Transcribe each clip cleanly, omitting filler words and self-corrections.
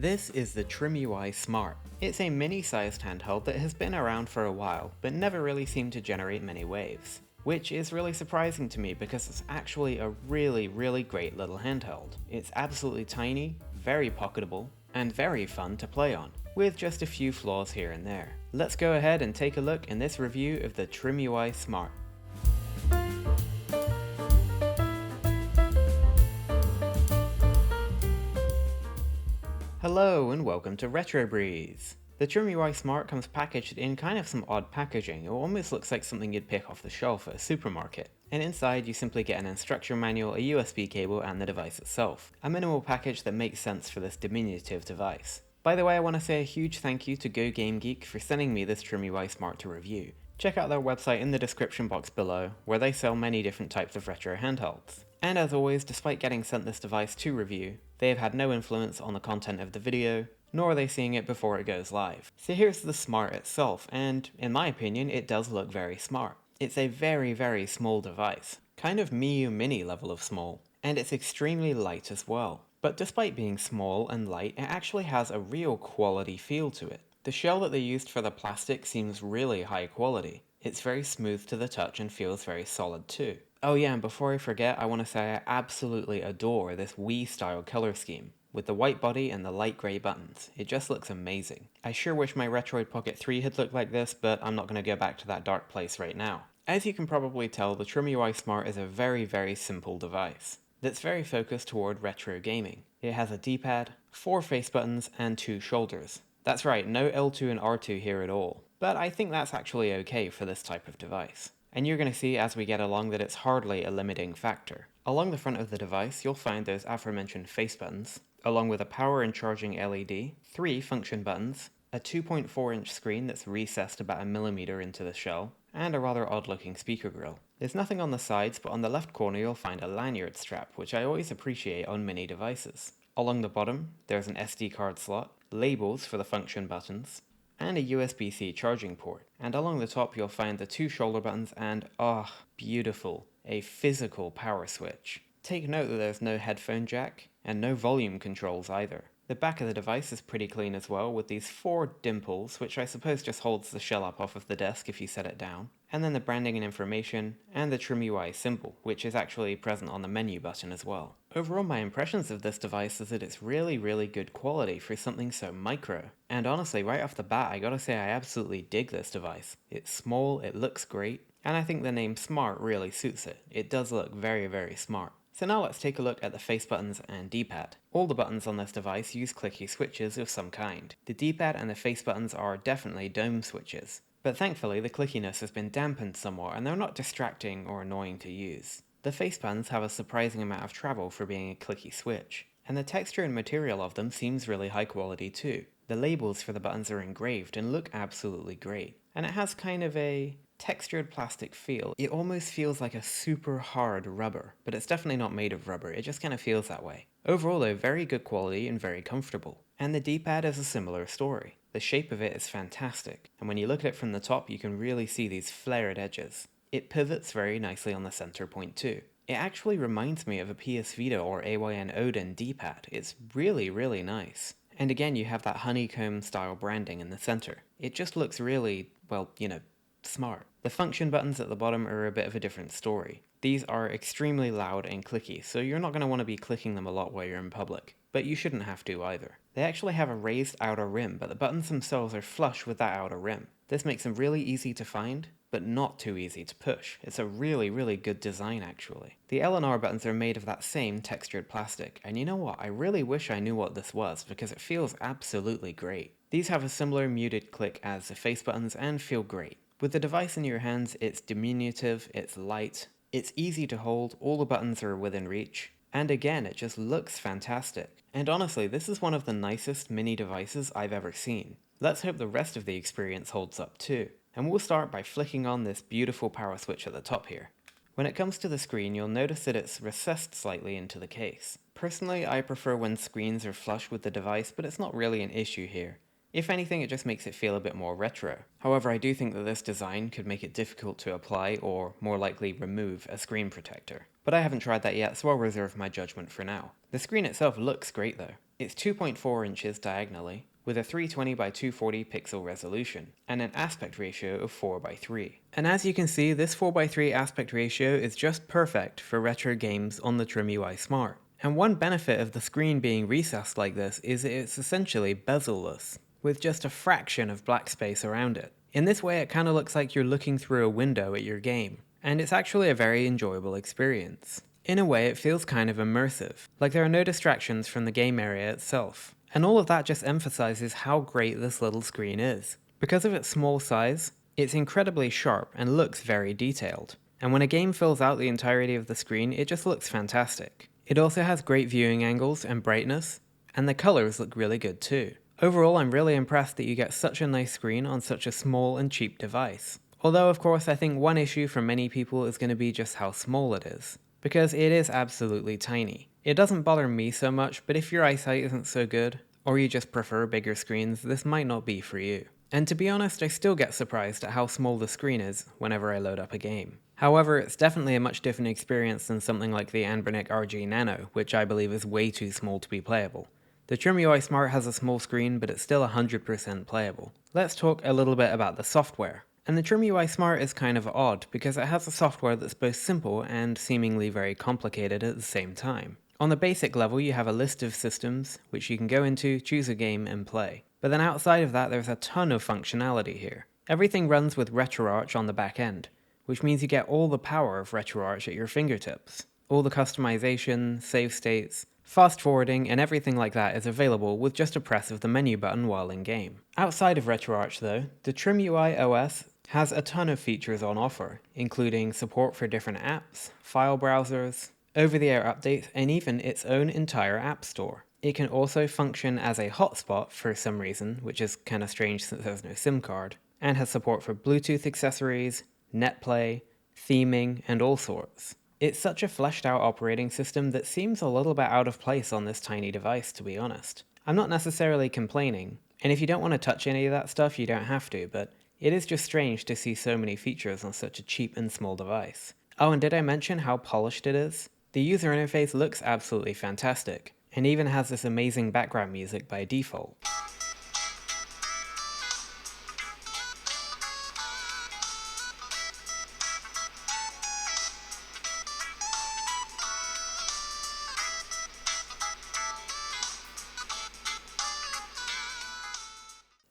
This is the TrimUI SMART. It's a mini-sized handheld that has been around for a while, but never really seemed to generate many waves. Which is really surprising to me because it's actually a really great little handheld. It's absolutely tiny, very pocketable, and very fun to play on, with just a few flaws here and there. Let's go ahead and take a look in this review of the TrimUI SMART. Hello and welcome to Retro Breeze. The TrimUI SMART comes packaged in kind of some odd packaging. It almost looks like something you'd pick off the shelf at a supermarket. And inside you simply get an instruction manual, a USB cable, and the device itself. A minimal package that makes sense for this diminutive device. By the way, I want to say a huge thank you to GoGameGeek for sending me this TrimUI SMART to review. Check out their website in the description box below, where they sell many different types of retro handhelds. And as always, despite getting sent this device to review, they have had no influence on the content of the video, nor are they seeing it before it goes live. So here's the Smart itself, and in my opinion, it does look very smart. It's a very small device, kind of Miu Mini level of small, and it's extremely light as well. But despite being small and light, it actually has a real quality feel to it. The shell that they used for the plastic seems really high quality. It's very smooth to the touch and feels very solid too. Oh yeah, and before I forget, I want to say I absolutely adore this Wii style color scheme. With the white body and the light grey buttons, it just looks amazing. I sure wish my Retroid Pocket 3 had looked like this, but I'm not going to go back to that dark place right now. As you can probably tell, the TrimUI SMART is a very simple device that's very focused toward retro gaming. It has a D-pad, 4 face buttons, and 2 shoulders. That's right, no L2 and R2 here at all. But I think that's actually okay for this type of device. And you're going to see as we get along that it's hardly a limiting factor. Along the front of the device, you'll find those aforementioned face buttons, along with a power and charging LED, 3 function buttons, a 2.4-inch screen that's recessed about 1mm into the shell, and a rather odd-looking speaker grill. There's nothing on the sides, but on the left corner you'll find a lanyard strap, which I always appreciate on mini devices. Along the bottom, there's an SD card slot, labels for the function buttons, and a USB-C charging port. And along the top you'll find the 2 shoulder buttons and, beautiful, a physical power switch. Take note that there's no headphone jack, and no volume controls either. The back of the device is pretty clean as well, with these 4 dimples, which I suppose just holds the shell up off of the desk if you set it down. And then the branding and information, and the TrimUI symbol, which is actually present on the menu button as well. Overall, my impressions of this device is that it's really good quality for something so micro. And honestly, right off the bat, I gotta say I absolutely dig this device. It's small, it looks great, and I think the name Smart really suits it. It does look very smart. So now let's take a look at the face buttons and D-pad. All the buttons on this device use clicky switches of some kind. The D-pad and the face buttons are definitely dome switches. But thankfully the clickiness has been dampened somewhat and they're not distracting or annoying to use. The face buttons have a surprising amount of travel for being a clicky switch, and the texture and material of them seems really high quality too. The labels for the buttons are engraved and look absolutely great, and it has kind of a textured plastic feel. It almost feels like a super hard rubber, but it's definitely not made of rubber, it just kind of feels that way. Overall though, very good quality and very comfortable. And the D-pad is a similar story. The shape of it is fantastic, and when you look at it from the top you can really see these flared edges. It pivots very nicely on the center point too. It actually reminds me of a PS Vita or AYN Odin D-pad. It's really nice. And again, you have that honeycomb style branding in the center. It just looks really, well, smart. The function buttons at the bottom are a bit of a different story. These are extremely loud and clicky, so you're not going to want to be clicking them a lot while you're in public. But you shouldn't have to either. They actually have a raised outer rim, but the buttons themselves are flush with that outer rim. This makes them really easy to find, but not too easy to push. It's a really good design actually. The L and R buttons are made of that same textured plastic, and you know what, I really wish I knew what this was because it feels absolutely great. These have a similar muted click as the face buttons and feel great. With the device in your hands, it's diminutive, it's light, it's easy to hold, all the buttons are within reach, and again, it just looks fantastic. And honestly, this is one of the nicest mini devices I've ever seen. Let's hope the rest of the experience holds up too. And we'll start by flicking on this beautiful power switch at the top here. When it comes to the screen, you'll notice that it's recessed slightly into the case. Personally, I prefer when screens are flush with the device, but it's not really an issue here. If anything, it just makes it feel a bit more retro. However, I do think that this design could make it difficult to apply or, more likely, remove a screen protector. But I haven't tried that yet, so I'll reserve my judgment for now. The screen itself looks great though. It's 2.4 inches diagonally, with a 320 by 240 pixel resolution, and an aspect ratio of 4 by 3. And as you can see, this 4 by 3 aspect ratio is just perfect for retro games on the TrimUI Smart. And one benefit of the screen being recessed like this is that it's essentially bezel-less, with just a fraction of black space around it. In this way, it kinda looks like you're looking through a window at your game, and it's actually a very enjoyable experience. In a way, it feels kind of immersive, like there are no distractions from the game area itself. And all of that just emphasizes how great this little screen is. Because of its small size, it's incredibly sharp and looks very detailed. And when a game fills out the entirety of the screen, it just looks fantastic. It also has great viewing angles and brightness, and the colors look really good too. Overall, I'm really impressed that you get such a nice screen on such a small and cheap device. Although, of course, I think one issue for many people is going to be just how small it is, because it is absolutely tiny. It doesn't bother me so much, but if your eyesight isn't so good, or you just prefer bigger screens, this might not be for you. And to be honest, I still get surprised at how small the screen is whenever I load up a game. However, it's definitely a much different experience than something like the Anbernic RG Nano, which I believe is way too small to be playable. The TrimUI Smart has a small screen, but it's still 100% playable. Let's talk a little bit about the software. And the TrimUI Smart is kind of odd, because it has a software that's both simple and seemingly very complicated at the same time. On the basic level, you have a list of systems, which you can go into, choose a game, and play. But then outside of that, there's a ton of functionality here. Everything runs with RetroArch on the back end, which means you get all the power of RetroArch at your fingertips. All the customization, save states, fast forwarding, and everything like that is available with just a press of the menu button while in game. Outside of RetroArch though, the TrimUI OS has a ton of features on offer, including support for different apps, file browsers, over-the-air updates, and even its own entire app store. It can also function as a hotspot for some reason, which is kinda strange since there's no SIM card, and has support for Bluetooth accessories, NetPlay, theming, and all sorts. It's such a fleshed out operating system that seems a little bit out of place on this tiny device, to be honest. I'm not necessarily complaining, and if you don't want to touch any of that stuff, you don't have to, but it is just strange to see so many features on such a cheap and small device. Oh, and did I mention how polished it is? The user interface looks absolutely fantastic, and even has this amazing background music by default.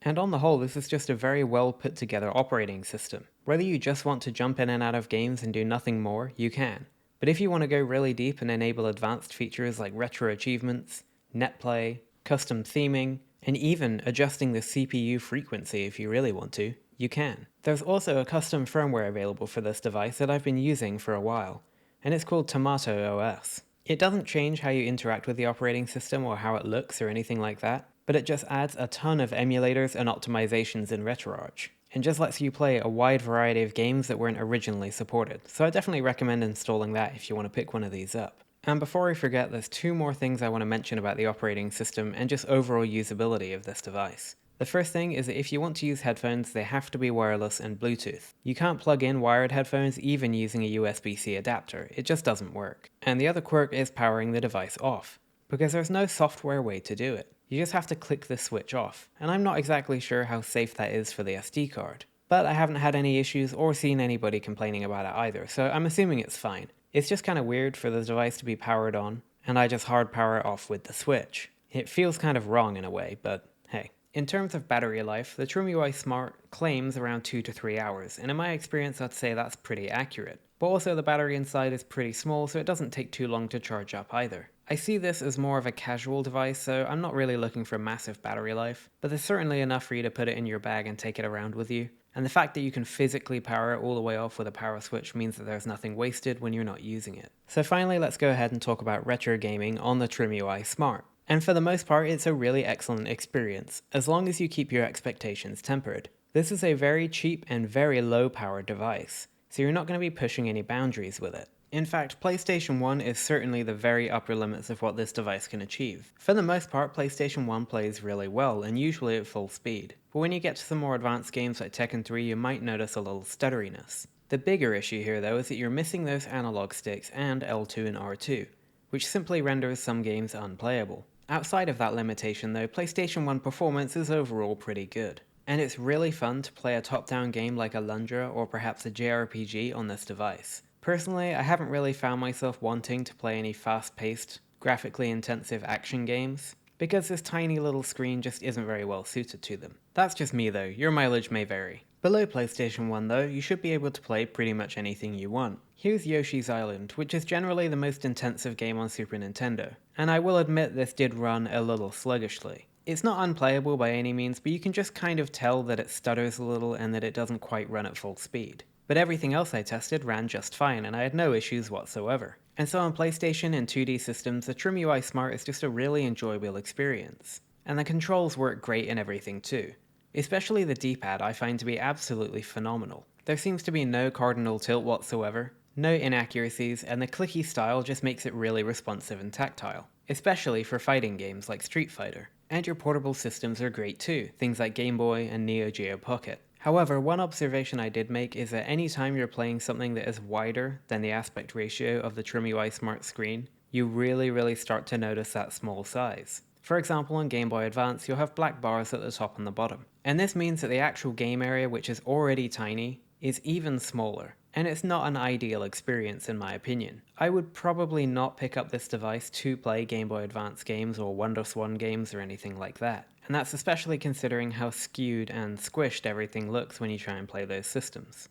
And on the whole, this is just a very well put together operating system. Whether you just want to jump in and out of games and do nothing more, you can. But if you want to go really deep and enable advanced features like retro achievements, netplay, custom theming, and even adjusting the CPU frequency if you really want to, you can. There's also a custom firmware available for this device that I've been using for a while, and it's called Tomato OS. It doesn't change how you interact with the operating system or how it looks or anything like that, but it just adds a ton of emulators and optimizations in RetroArch, and just lets you play a wide variety of games that weren't originally supported, so I definitely recommend installing that if you want to pick one of these up. And before I forget, there's two more things I want to mention about the operating system and just overall usability of this device. The first thing is that if you want to use headphones, they have to be wireless and Bluetooth. You can't plug in wired headphones even using a USB-C adapter, it just doesn't work. And the other quirk is powering the device off, because there's no software way to do it. You just have to click the switch off, and I'm not exactly sure how safe that is for the SD card. But I haven't had any issues or seen anybody complaining about it either, so I'm assuming it's fine. It's just kind of weird for the device to be powered on, and I just hard power it off with the switch. It feels kind of wrong in a way, but hey. In terms of battery life, the TrimUI Smart claims around 2 to 3 hours, and in my experience I'd say that's pretty accurate. But also the battery inside is pretty small, so it doesn't take too long to charge up either. I see this as more of a casual device, so I'm not really looking for massive battery life, but there's certainly enough for you to put it in your bag and take it around with you. And the fact that you can physically power it all the way off with a power switch means that there's nothing wasted when you're not using it. So finally, let's go ahead and talk about retro gaming on the TrimUI Smart. And for the most part, it's a really excellent experience, as long as you keep your expectations tempered. This is a very cheap and very low powered device, so you're not going to be pushing any boundaries with it. In fact, PlayStation 1 is certainly the very upper limits of what this device can achieve. For the most part, PlayStation 1 plays really well, and usually at full speed. But when you get to some more advanced games like Tekken 3, you might notice a little stutteriness. The bigger issue here though is that you're missing those analog sticks and L2 and R2, which simply renders some games unplayable. Outside of that limitation though, PlayStation 1 performance is overall pretty good. And it's really fun to play a top-down game like a Lundra or perhaps a JRPG on this device. Personally, I haven't really found myself wanting to play any fast-paced, graphically intensive action games, because this tiny little screen just isn't very well suited to them. That's just me though, your mileage may vary. Below PlayStation 1 though, you should be able to play pretty much anything you want. Here's Yoshi's Island, which is generally the most intensive game on Super Nintendo, and I will admit this did run a little sluggishly. It's not unplayable by any means, but you can just kind of tell that it stutters a little and that it doesn't quite run at full speed. But everything else I tested ran just fine, and I had no issues whatsoever. And so on PlayStation and 2D systems, the TrimUI SMART is just a really enjoyable experience. And the controls work great in everything too. Especially the D-pad I find to be absolutely phenomenal. There seems to be no cardinal tilt whatsoever, no inaccuracies, and the clicky style just makes it really responsive and tactile. Especially for fighting games like Street Fighter. And your portable systems are great too, things like Game Boy and Neo Geo Pocket. However, one observation I did make is that any time you're playing something that is wider than the aspect ratio of the TrimUI Smart screen, you really start to notice that small size. For example, on Game Boy Advance, you'll have black bars at the top and the bottom. And this means that the actual game area, which is already tiny, is even smaller. And it's not an ideal experience in my opinion. I would probably not pick up this device to play Game Boy Advance games or WonderSwan games or anything like that. And that's especially considering how skewed and squished everything looks when you try and play those systems.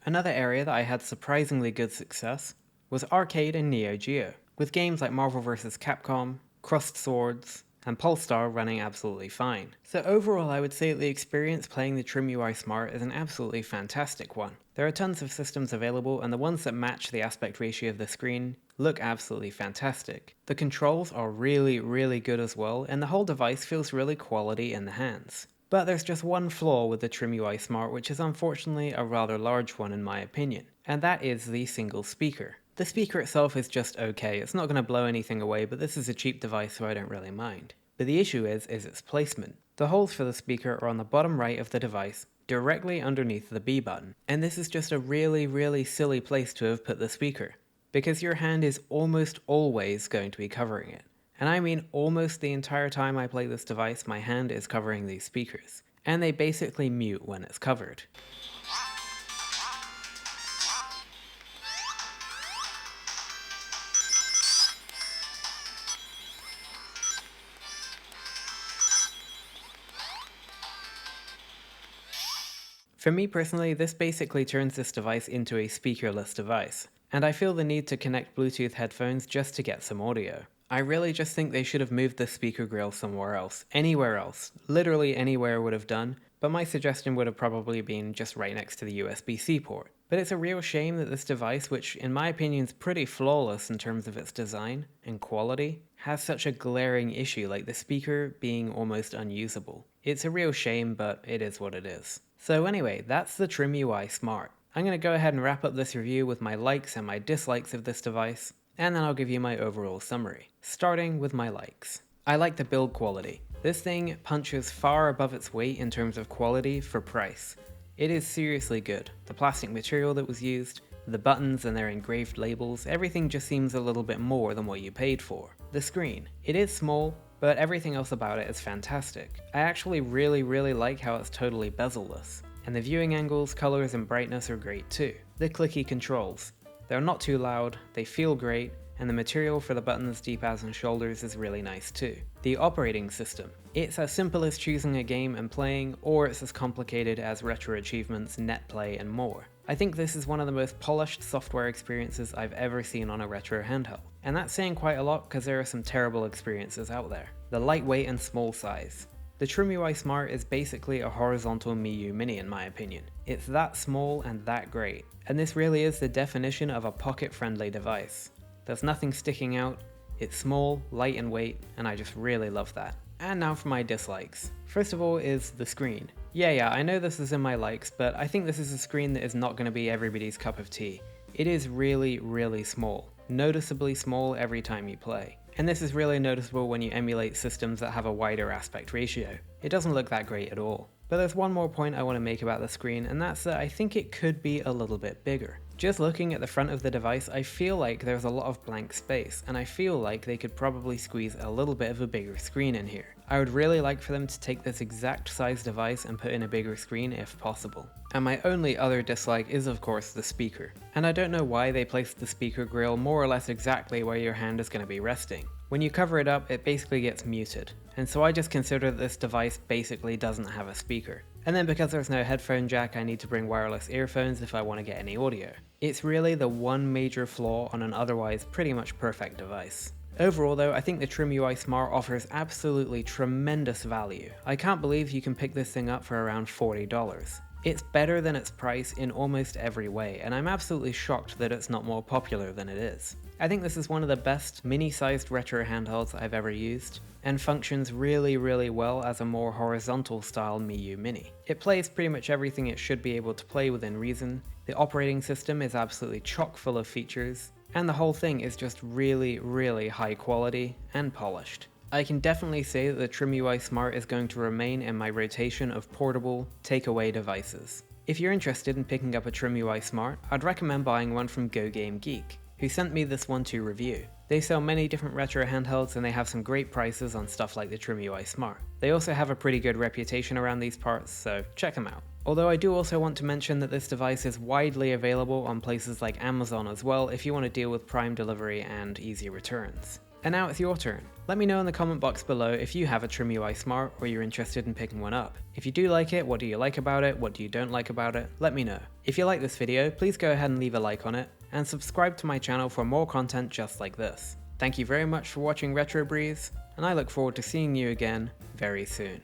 Another area that I had surprisingly good success was arcade and Neo Geo, with games like Marvel vs. Capcom, Crossed Swords, and Polestar running absolutely fine. So overall I would say that the experience playing the TrimUI Smart is an absolutely fantastic one. There are tons of systems available, and the ones that match the aspect ratio of the screen look absolutely fantastic. The controls are really good as well, and the whole device feels really quality in the hands. But there's just one flaw with the TrimUI Smart, which is unfortunately a rather large one in my opinion, and that is the single speaker. The speaker itself is just okay, it's not going to blow anything away, but this is a cheap device so I don't really mind. But the issue is its placement. The holes for the speaker are on the bottom right of the device, directly underneath the B button. And this is just a really silly place to have put the speaker, because your hand is almost always going to be covering it. And I mean almost the entire time I play this device, my hand is covering these speakers. And they basically mute when it's covered. For me personally, this basically turns this device into a speakerless device, and I feel the need to connect Bluetooth headphones just to get some audio. I really just think they should have moved the speaker grill somewhere else, anywhere else, literally anywhere would have done, but my suggestion would have probably been just right next to the USB-C port. But it's a real shame that this device, which in my opinion is pretty flawless in terms of its design and quality, has such a glaring issue like the speaker being almost unusable. It's a real shame, but it is what it is. So anyway, that's the TrimUI Smart. I'm going to go ahead and wrap up this review with my likes and my dislikes of this device, and then I'll give you my overall summary. Starting with my likes. I like the build quality. This thing punches far above its weight in terms of quality for price. It is seriously good. The plastic material that was used, the buttons and their engraved labels, everything just seems a little bit more than what you paid for. The screen. It is small, but everything else about it is fantastic. I actually really like how it's totally bezel-less. And the viewing angles, colors, and brightness are great too. The clicky controls. They're not too loud, they feel great, and the material for the buttons, D-pads, and shoulders is really nice too. The operating system. It's as simple as choosing a game and playing, or it's as complicated as Retro Achievements, NetPlay, and more. I think this is one of the most polished software experiences I've ever seen on a retro handheld. And that's saying quite a lot because there are some terrible experiences out there. The lightweight and small size. The TrimUI Smart is basically a horizontal Miyoo Mini in my opinion. It's that small and that great. And this really is the definition of a pocket-friendly device. There's nothing sticking out, it's small, light in weight, and I just really love that. And now for my dislikes. First of all is the screen. Yeah, I know this is in my likes, but I think this is a screen that is not going to be everybody's cup of tea. it is really small, noticeably small every time you play. And this is really noticeable when you emulate systems that have a wider aspect ratio. It doesn't look that great at all. But there's one more point I want to make about the screen, and that's that I think it could be a little bit bigger. Just looking at the front of the device, I feel like there's a lot of blank space, and I feel like they could probably squeeze a little bit of a bigger screen in here. I would really like for them to take this exact size device and put in a bigger screen if possible. And my only other dislike is of course the speaker. And I don't know why they placed the speaker grill more or less exactly where your hand is going to be resting. When you cover it up, it basically gets muted. And so I just consider that this device basically doesn't have a speaker. And then because there's no headphone jack, I need to bring wireless earphones if I want to get any audio. It's really the one major flaw on an otherwise pretty much perfect device. Overall though, I think the TrimUI SMART offers absolutely tremendous value. I can't believe you can pick this thing up for around $40. It's better than its price in almost every way, and I'm absolutely shocked that it's not more popular than it is. I think this is one of the best mini-sized retro handhelds I've ever used, and functions really well as a more horizontal style Miyoo Mini. It plays pretty much everything it should be able to play within reason, the operating system is absolutely chock full of features, and the whole thing is just really high quality and polished. I can definitely say that the TrimUI SMART is going to remain in my rotation of portable, takeaway devices. If you're interested in picking up a TrimUI SMART, I'd recommend buying one from GoGameGeek, who sent me this one to review. They sell many different retro handhelds and they have some great prices on stuff like the TrimUI SMART. They also have a pretty good reputation around these parts, so check them out. Although I do also want to mention that this device is widely available on places like Amazon as well if you want to deal with Prime delivery and easy returns. And now it's your turn. Let me know in the comment box below if you have a TrimUI SMART or you're interested in picking one up. If you do like it, what do you like about it? What do you don't like about it? Let me know. If you like this video, please go ahead and leave a like on it, and subscribe to my channel for more content just like this. Thank you very much for watching Retro Breeze, and I look forward to seeing you again very soon.